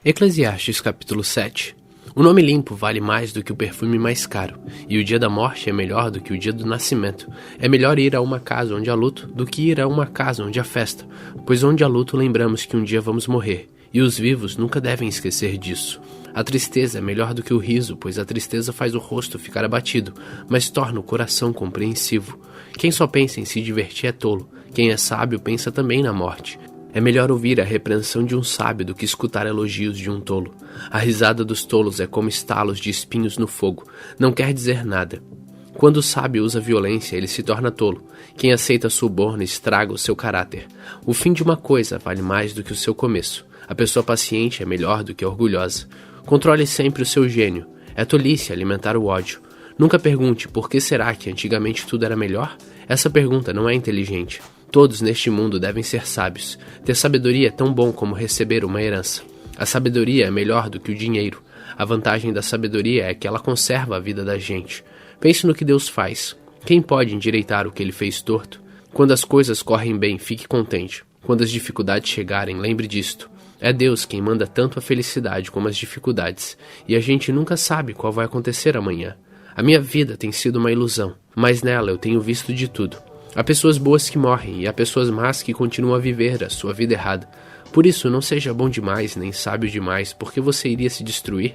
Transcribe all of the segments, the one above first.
Eclesiastes capítulo 7. O nome limpo vale mais do que o perfume mais caro, e o dia da morte é melhor do que o dia do nascimento. É melhor ir a uma casa onde há luto do que ir a uma casa onde há festa, pois onde há luto lembramos que um dia vamos morrer, e os vivos nunca devem esquecer disso. A tristeza é melhor do que o riso, pois a tristeza faz o rosto ficar abatido, mas torna o coração compreensivo. Quem só pensa em se divertir é tolo, quem é sábio pensa também na morte. É melhor ouvir a repreensão de um sábio do que escutar elogios de um tolo. A risada dos tolos é como estalos de espinhos no fogo, não quer dizer nada. Quando o sábio usa violência, ele se torna tolo. Quem aceita suborno estraga o seu caráter. O fim de uma coisa vale mais do que o seu começo. A pessoa paciente é melhor do que a orgulhosa. Controle sempre o seu gênio. É tolice alimentar o ódio. Nunca pergunte por que será que antigamente tudo era melhor? Essa pergunta não é inteligente. Todos neste mundo devem ser sábios. Ter sabedoria é tão bom como receber uma herança. A sabedoria é melhor do que o dinheiro. A vantagem da sabedoria é que ela conserva a vida da gente. Pense no que Deus faz. Quem pode endireitar o que ele fez torto? Quando as coisas correm bem, fique contente. Quando as dificuldades chegarem, lembre disto. É Deus quem manda tanto a felicidade como as dificuldades. E a gente nunca sabe qual vai acontecer amanhã. A minha vida tem sido uma ilusão, mas nela eu tenho visto de tudo. Há pessoas boas que morrem e há pessoas más que continuam a viver a sua vida errada. Por isso, não seja bom demais nem sábio demais, porque você iria se destruir.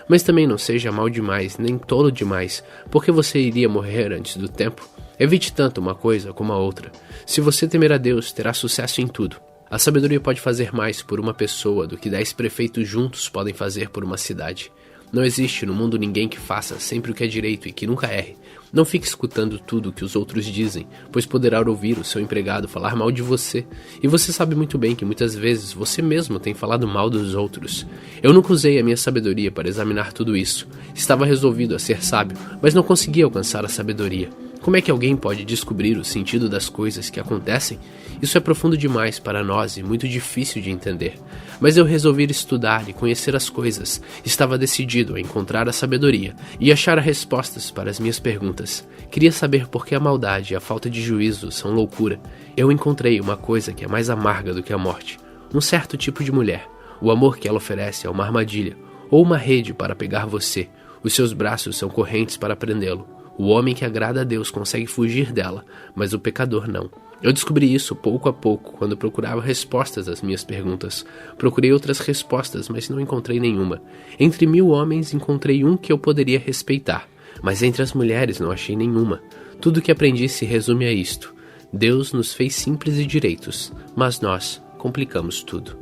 Mas também não seja mau demais nem tolo demais, porque você iria morrer antes do tempo. Evite tanto uma coisa como a outra. Se você temer a Deus, terá sucesso em tudo. A sabedoria pode fazer mais por uma pessoa do que 10 prefeitos juntos podem fazer por uma cidade. Não existe no mundo ninguém que faça sempre o que é direito e que nunca erre. Não fique escutando tudo o que os outros dizem, pois poderá ouvir o seu empregado falar mal de você. E você sabe muito bem que muitas vezes você mesmo tem falado mal dos outros. Eu nunca usei a minha sabedoria para examinar tudo isso. Estava resolvido a ser sábio, mas não conseguia alcançar a sabedoria. Como é que alguém pode descobrir o sentido das coisas que acontecem? Isso é profundo demais para nós e muito difícil de entender. Mas eu resolvi estudar e conhecer as coisas. Estava decidido a encontrar a sabedoria e achar respostas para as minhas perguntas. Queria saber por que a maldade e a falta de juízo são loucura. Eu encontrei uma coisa que é mais amarga do que a morte. Um certo tipo de mulher. O amor que ela oferece é uma armadilha ou uma rede para pegar você. Os seus braços são correntes para prendê-lo. O homem que agrada a Deus consegue fugir dela, mas o pecador não. Eu descobri isso pouco a pouco, quando procurava respostas às minhas perguntas. Procurei outras respostas, mas não encontrei nenhuma. Entre 1000 homens, encontrei um que eu poderia respeitar, mas entre as mulheres não achei nenhuma. Tudo o que aprendi se resume a isto. Deus nos fez simples e direitos, mas nós complicamos tudo.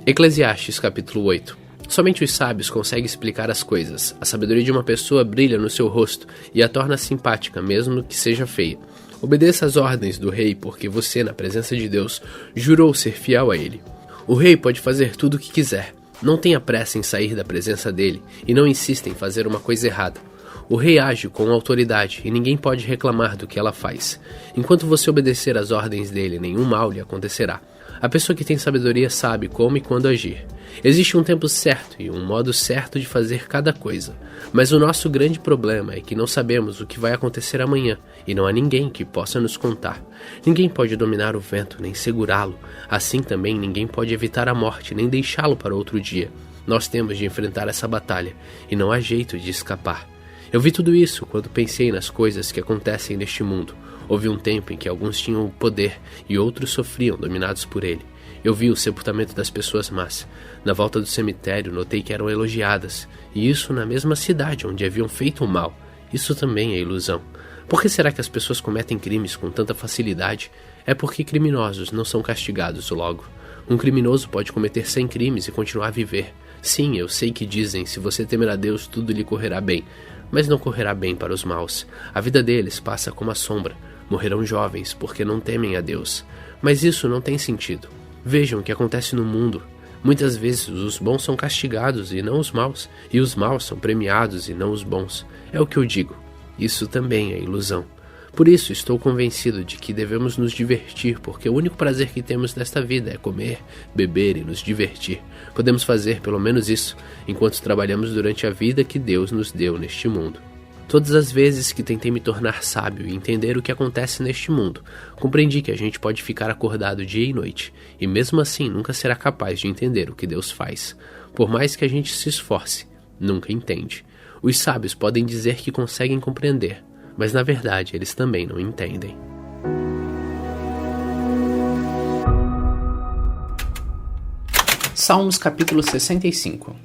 Eclesiastes capítulo 8. Somente os sábios conseguem explicar as coisas. A sabedoria de uma pessoa brilha no seu rosto e a torna simpática, mesmo que seja feia. Obedeça às ordens do rei, porque você, na presença de Deus, jurou ser fiel a ele. O rei pode fazer tudo o que quiser. Não tenha pressa em sair da presença dele e não insista em fazer uma coisa errada. O rei age com autoridade e ninguém pode reclamar do que ela faz. Enquanto você obedecer às ordens dele, nenhum mal lhe acontecerá. A pessoa que tem sabedoria sabe como e quando agir. Existe um tempo certo e um modo certo de fazer cada coisa. Mas o nosso grande problema é que não sabemos o que vai acontecer amanhã e não há ninguém que possa nos contar. Ninguém pode dominar o vento nem segurá-lo. Assim também ninguém pode evitar a morte nem deixá-lo para outro dia. Nós temos de enfrentar essa batalha e não há jeito de escapar. Eu vi tudo isso quando pensei nas coisas que acontecem neste mundo. Houve um tempo em que alguns tinham o poder e outros sofriam dominados por ele. Eu vi o sepultamento das pessoas más. Na volta do cemitério notei que eram elogiadas, e isso na mesma cidade onde haviam feito o mal. Isso também é ilusão. Por que será que as pessoas cometem crimes com tanta facilidade? É porque criminosos não são castigados logo. Um criminoso pode cometer 100 crimes e continuar a viver. Sim, eu sei que dizem, se você temer a Deus, tudo lhe correrá bem. Mas não correrá bem para os maus. A vida deles passa como a sombra. Morrerão jovens porque não temem a Deus. Mas isso não tem sentido. Vejam o que acontece no mundo. Muitas vezes os bons são castigados e não os maus, e os maus são premiados e não os bons. É o que eu digo. Isso também é ilusão. Por isso estou convencido de que devemos nos divertir, porque o único prazer que temos nesta vida é comer, beber e nos divertir. Podemos fazer pelo menos isso, enquanto trabalhamos durante a vida que Deus nos deu neste mundo. Todas as vezes que tentei me tornar sábio e entender o que acontece neste mundo, compreendi que a gente pode ficar acordado dia e noite, e mesmo assim nunca será capaz de entender o que Deus faz. Por mais que a gente se esforce, nunca entende. Os sábios podem dizer que conseguem compreender, mas na verdade eles também não entendem. Salmos capítulo 65.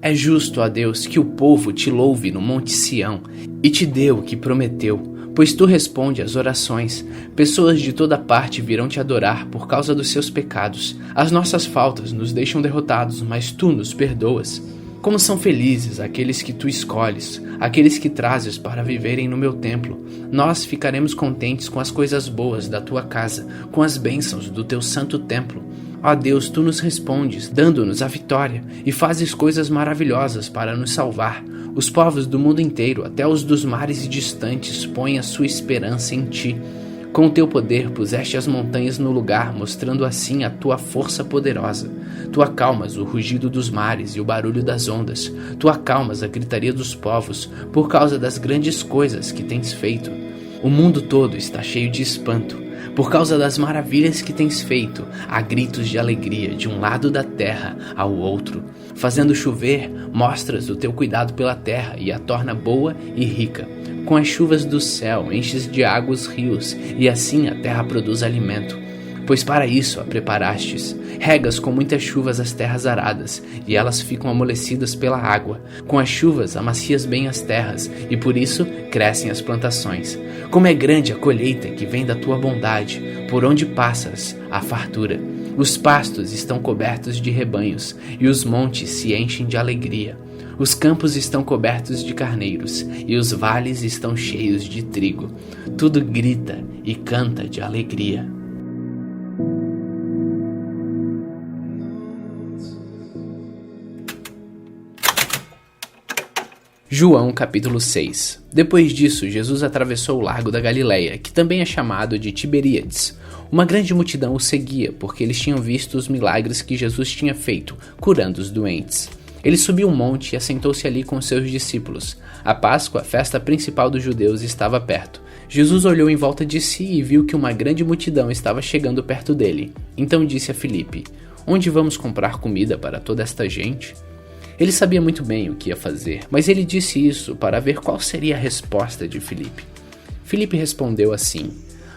É justo, ó Deus, que o povo te louve no monte Sião e te dê o que prometeu, pois tu responde às orações. Pessoas de toda parte virão te adorar por causa dos seus pecados. As nossas faltas nos deixam derrotados, mas tu nos perdoas. Como são felizes aqueles que tu escolhes, aqueles que trazes para viverem no meu templo. Nós ficaremos contentes com as coisas boas da tua casa, com as bênçãos do teu santo templo. Ó Deus, tu nos respondes, dando-nos a vitória, e fazes coisas maravilhosas para nos salvar. Os povos do mundo inteiro, até os dos mares distantes, põem a sua esperança em ti. Com o teu poder puseste as montanhas no lugar, mostrando assim a tua força poderosa. Tu acalmas o rugido dos mares e o barulho das ondas. Tu acalmas a gritaria dos povos, por causa das grandes coisas que tens feito. O mundo todo está cheio de espanto. Por causa das maravilhas que tens feito, há gritos de alegria de um lado da terra ao outro. Fazendo chover, mostras o teu cuidado pela terra e a torna boa e rica. Com as chuvas do céu, enches de água os rios, e assim a terra produz alimento. Pois para isso a preparastes. Regas com muitas chuvas as terras aradas, e elas ficam amolecidas pela água. Com as chuvas amacias bem as terras, e por isso crescem as plantações. Como é grande a colheita que vem da tua bondade, por onde passas, a fartura. Os pastos estão cobertos de rebanhos, e os montes se enchem de alegria. Os campos estão cobertos de carneiros, e os vales estão cheios de trigo. Tudo grita e canta de alegria. João capítulo 6. Depois disso, Jesus atravessou o largo da Galileia, que também é chamado de Tiberíades. Uma grande multidão o seguia, porque eles tinham visto os milagres que Jesus tinha feito, curando os doentes. Ele subiu um monte e assentou-se ali com seus discípulos. A Páscoa, a festa principal dos judeus, estava perto. Jesus olhou em volta de si e viu que uma grande multidão estava chegando perto dele. Então disse a Filipe: "Onde vamos comprar comida para toda esta gente?" Ele sabia muito bem o que ia fazer, mas ele disse isso para ver qual seria a resposta de Filipe. Filipe respondeu assim: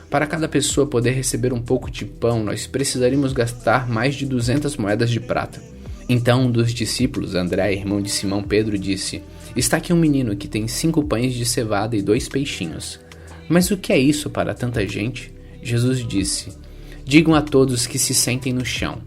"Para cada pessoa poder receber um pouco de pão, nós precisaríamos gastar mais de 200 moedas de prata." Então um dos discípulos, André, irmão de Simão Pedro, disse: "Está aqui um menino que tem 5 pães de cevada e 2 peixinhos. Mas o que é isso para tanta gente?" Jesus disse: "Digam a todos que se sentem no chão."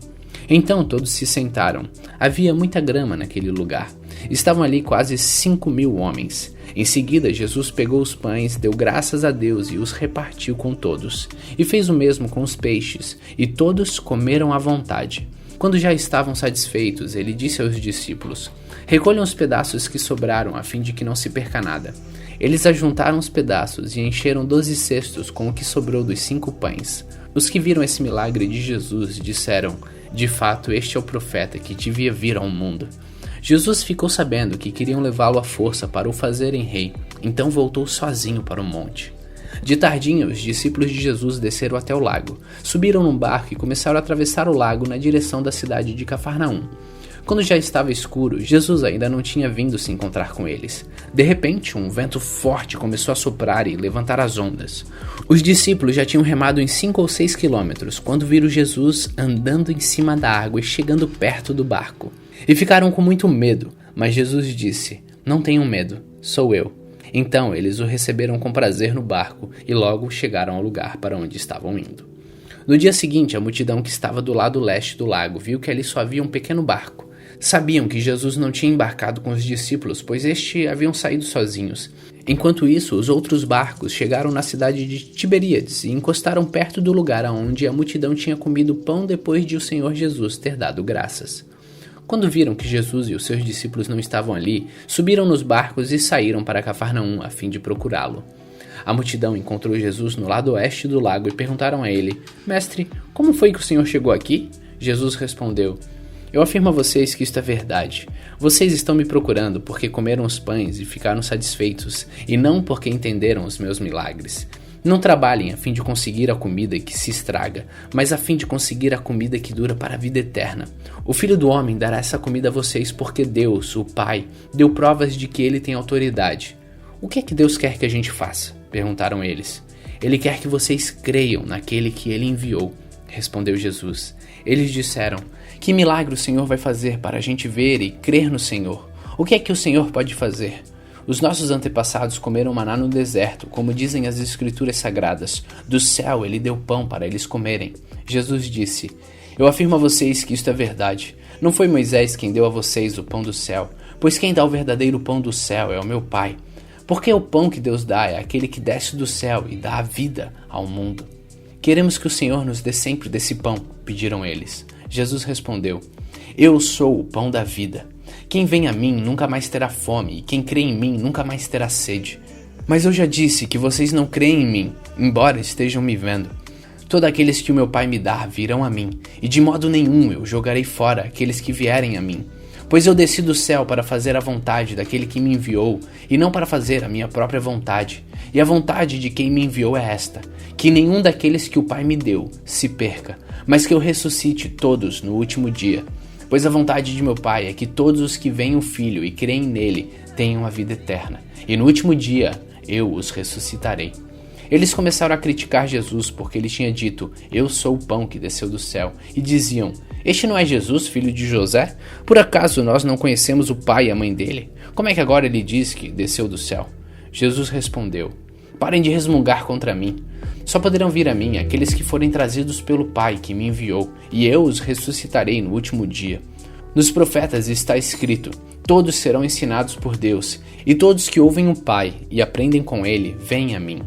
Então todos se sentaram. Havia muita grama naquele lugar. Estavam ali quase 5.000 homens. Em seguida, Jesus pegou os pães, deu graças a Deus e os repartiu com todos. E fez o mesmo com os peixes, e todos comeram à vontade. Quando já estavam satisfeitos, ele disse aos discípulos: "Recolham os pedaços que sobraram, a fim de que não se perca nada." Eles ajuntaram os pedaços e encheram 12 cestos com o que sobrou dos 5 pães. Os que viram esse milagre de Jesus disseram: "De fato, este é o profeta que devia vir ao mundo." Jesus ficou sabendo que queriam levá-lo à força para o fazerem rei, então voltou sozinho para o monte. De tardinha, os discípulos de Jesus desceram até o lago, subiram num barco e começaram a atravessar o lago na direção da cidade de Cafarnaum. Quando já estava escuro, Jesus ainda não tinha vindo se encontrar com eles. De repente, um vento forte começou a soprar e levantar as ondas. Os discípulos já tinham remado em 5 ou 6 quilômetros quando viram Jesus andando em cima da água e chegando perto do barco. E ficaram com muito medo, mas Jesus disse: "Não tenham medo, sou eu." Então eles o receberam com prazer no barco e logo chegaram ao lugar para onde estavam indo. No dia seguinte, a multidão que estava do lado leste do lago viu que ali só havia um pequeno barco. Sabiam que Jesus não tinha embarcado com os discípulos, pois estes haviam saído sozinhos. Enquanto isso, os outros barcos chegaram na cidade de Tiberíades e encostaram perto do lugar onde a multidão tinha comido pão depois de o Senhor Jesus ter dado graças. Quando viram que Jesus e os seus discípulos não estavam ali, subiram nos barcos e saíram para Cafarnaum a fim de procurá-lo. A multidão encontrou Jesus no lado oeste do lago e perguntaram a ele: "Mestre, como foi que o Senhor chegou aqui?" Jesus respondeu: Eu afirmo a vocês que isto é verdade. Vocês estão me procurando porque comeram os pães e ficaram satisfeitos, e não porque entenderam os meus milagres. Não trabalhem a fim de conseguir a comida que se estraga, mas a fim de conseguir a comida que dura para a vida eterna. O Filho do Homem dará essa comida a vocês porque Deus, o Pai, deu provas de que ele tem autoridade. O que é que Deus quer que a gente faça? Perguntaram eles. Ele quer que vocês creiam naquele que ele enviou, respondeu Jesus. Eles disseram, que milagre o Senhor vai fazer para a gente ver e crer no Senhor? O que é que o Senhor pode fazer? Os nossos antepassados comeram maná no deserto, como dizem as escrituras sagradas. Do céu ele deu pão para eles comerem. Jesus disse, eu afirmo a vocês que isto é verdade. Não foi Moisés quem deu a vocês o pão do céu, pois quem dá o verdadeiro pão do céu é o meu Pai. Porque o pão que Deus dá é aquele que desce do céu e dá a vida ao mundo. Queremos que o Senhor nos dê sempre desse pão, pediram eles. Jesus respondeu, eu sou o pão da vida. Quem vem a mim nunca mais terá fome, e quem crê em mim nunca mais terá sede. Mas eu já disse que vocês não creem em mim, embora estejam me vendo. Todos aqueles que o meu Pai me dá virão a mim, e de modo nenhum eu jogarei fora aqueles que vierem a mim. Pois eu desci do céu para fazer a vontade daquele que me enviou, e não para fazer a minha própria vontade. E a vontade de quem me enviou é esta, que nenhum daqueles que o Pai me deu se perca, mas que eu ressuscite todos no último dia. Pois a vontade de meu Pai é que todos os que veem o Filho e creem nele tenham a vida eterna, e no último dia eu os ressuscitarei. Eles começaram a criticar Jesus porque ele tinha dito, eu sou o pão que desceu do céu, e diziam, este não é Jesus, filho de José? Por acaso nós não conhecemos o pai e a mãe dele? Como é que agora ele diz que desceu do céu? Jesus respondeu, parem de resmungar contra mim. Só poderão vir a mim aqueles que forem trazidos pelo Pai que me enviou, e eu os ressuscitarei no último dia. Nos profetas está escrito, todos serão ensinados por Deus, e todos que ouvem o Pai e aprendem com ele, vêm a mim.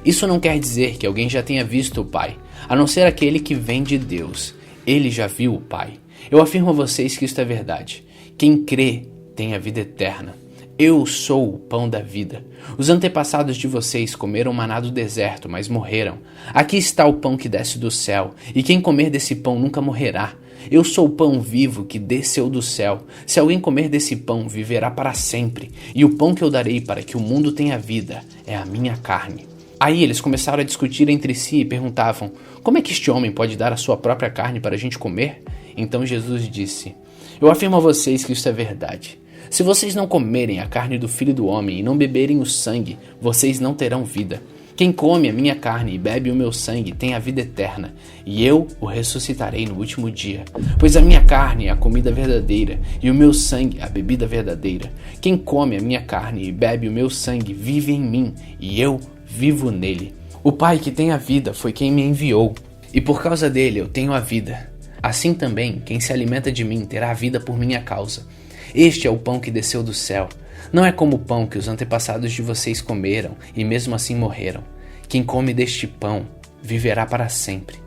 Isso não quer dizer que alguém já tenha visto o Pai, a não ser aquele que vem de Deus. Ele já viu o Pai. Eu afirmo a vocês que isto é verdade. Quem crê tem a vida eterna. Eu sou o pão da vida. Os antepassados de vocês comeram maná do deserto, mas morreram. Aqui está o pão que desce do céu, e quem comer desse pão nunca morrerá. Eu sou o pão vivo que desceu do céu. Se alguém comer desse pão, viverá para sempre. E o pão que eu darei para que o mundo tenha vida é a minha carne. Aí eles começaram a discutir entre si e perguntavam, como é que este homem pode dar a sua própria carne para a gente comer? Então Jesus disse, eu afirmo a vocês que isso é verdade. Se vocês não comerem a carne do Filho do Homem e não beberem o sangue, vocês não terão vida. Quem come a minha carne e bebe o meu sangue tem a vida eterna, e eu o ressuscitarei no último dia. Pois a minha carne é a comida verdadeira, e o meu sangue a bebida verdadeira. Quem come a minha carne e bebe o meu sangue vive em mim, e eu vivo nele. O Pai que tem a vida foi quem me enviou, e por causa dele eu tenho a vida. Assim também, quem se alimenta de mim terá a vida por minha causa. Este é o pão que desceu do céu. Não é como o pão que os antepassados de vocês comeram e mesmo assim morreram. Quem come deste pão viverá para sempre.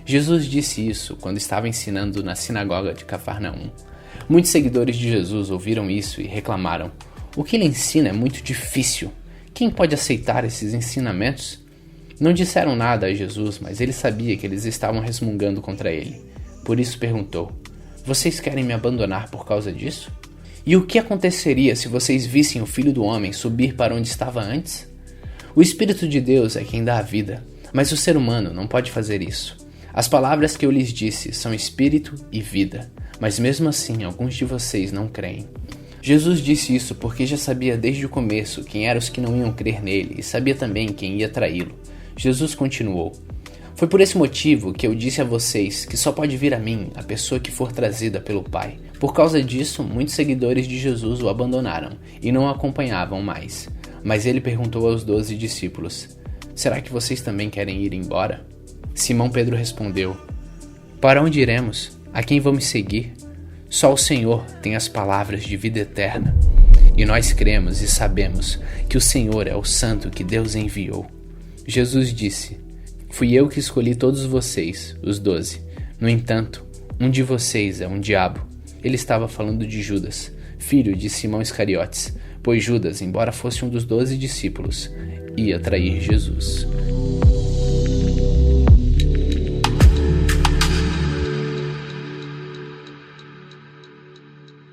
Jesus disse isso quando estava ensinando na sinagoga de Cafarnaum. Muitos seguidores de Jesus ouviram isso e reclamaram. O que ele ensina é muito difícil. Quem pode aceitar esses ensinamentos? Não disseram nada a Jesus, mas ele sabia que eles estavam resmungando contra ele. Por isso perguntou, vocês querem me abandonar por causa disso? E o que aconteceria se vocês vissem o Filho do Homem subir para onde estava antes? O Espírito de Deus é quem dá a vida, mas o ser humano não pode fazer isso. As palavras que eu lhes disse são espírito e vida, mas mesmo assim alguns de vocês não creem. Jesus disse isso porque já sabia desde o começo quem eram os que não iam crer nele e sabia também quem ia traí-lo. Jesus continuou, foi por esse motivo que eu disse a vocês que só pode vir a mim a pessoa que for trazida pelo Pai. Por causa disso, muitos seguidores de Jesus o abandonaram e não o acompanhavam mais. Mas ele perguntou aos 12 discípulos, será que vocês também querem ir embora? Simão Pedro respondeu, para onde iremos? A quem vamos seguir? Só o Senhor tem as palavras de vida eterna. E nós cremos e sabemos que o Senhor é o Santo que Deus enviou. Jesus disse, fui eu que escolhi todos vocês, os 12. No entanto, um de vocês é um diabo. Ele estava falando de Judas, filho de Simão Iscariotes, pois Judas, embora fosse um dos 12 discípulos, ia trair Jesus.